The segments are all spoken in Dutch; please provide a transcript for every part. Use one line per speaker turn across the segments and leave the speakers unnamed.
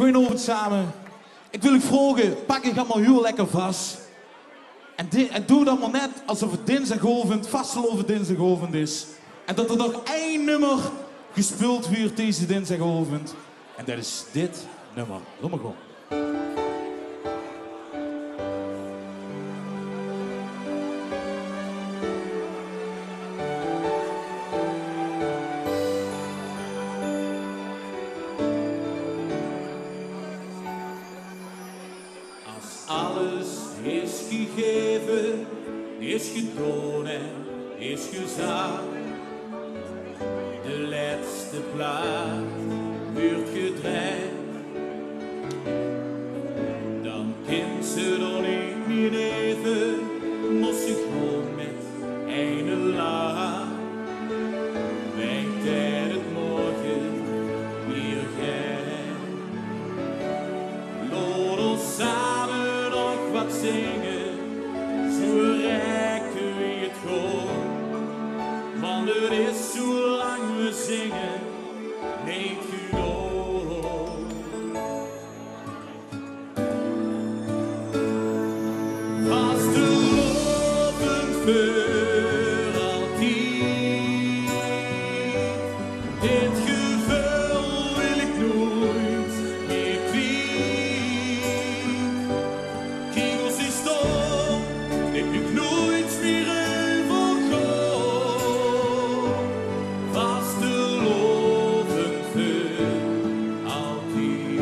Goedenavond samen. Ik wil u vragen, pak je allemaal heel lekker vast. En doe dan maar net alsof het dinsdagavond, vastelovend dinsdagavond is. En dat er nog één nummer gespeeld wordt deze dinsdagavond. En dat is dit nummer. Doe maar gewoon.
Alles is gegeven, is gedaan en is gezag. De laatste plaat wordt gedraaid. Dan kind ze dan in mijn leven, moest ik gewoon met een laag. Weet dat het morgen weer gaat. Laat ons samen nog wat zingen, zo rekken we het gewoon. Want het is zolang we zingen, niet genoeg. Vastelovend voor altijd. Dit gevoel wil ik nooit meer kwijt. Kegels is stom, dit heb ik nooit meer overgaan. Vastelovend voor altijd.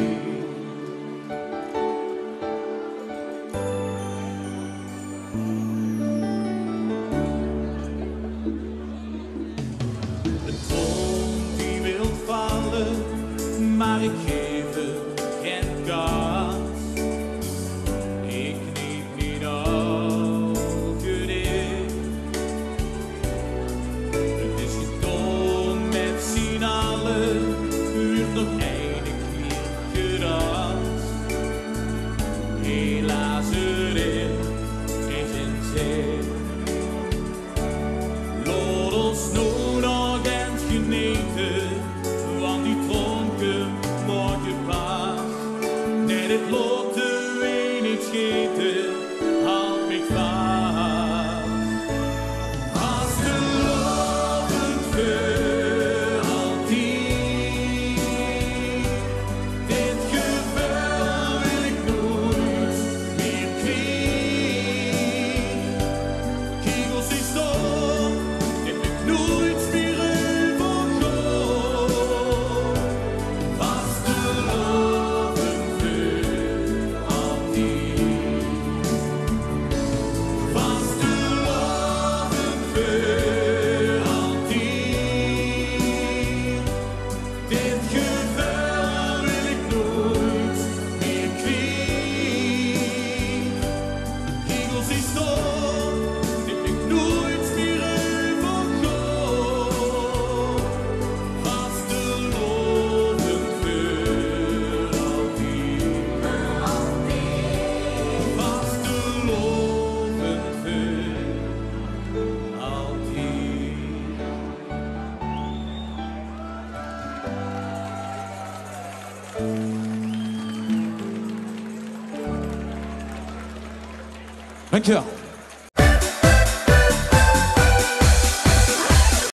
De trom die wil vallen, maar ik geef het geen kans. Ik niet elke dag. Het is gedaan met z'n allen, wordt nog één keer gedanst. Helaas het is in zee. Laat ons nu nog eens genieten, want die dronken morgen pas. Net het lot te weinig schieten, houdt mij vast. Vastelovend voor altijd. Dit gevoel wil ik nooit meer kwijt. Kegels die stom, heb ik nooit meer overgaan. Vastelovend voor altijd. Vastelovend voor altijd. Dit gevoel wil ik nooit meer kwijt. Kegels die stom, heb ik nooit meer overgaan. Vastelovend voor altijd. Vastelovend voor altijd.
Dankjewel.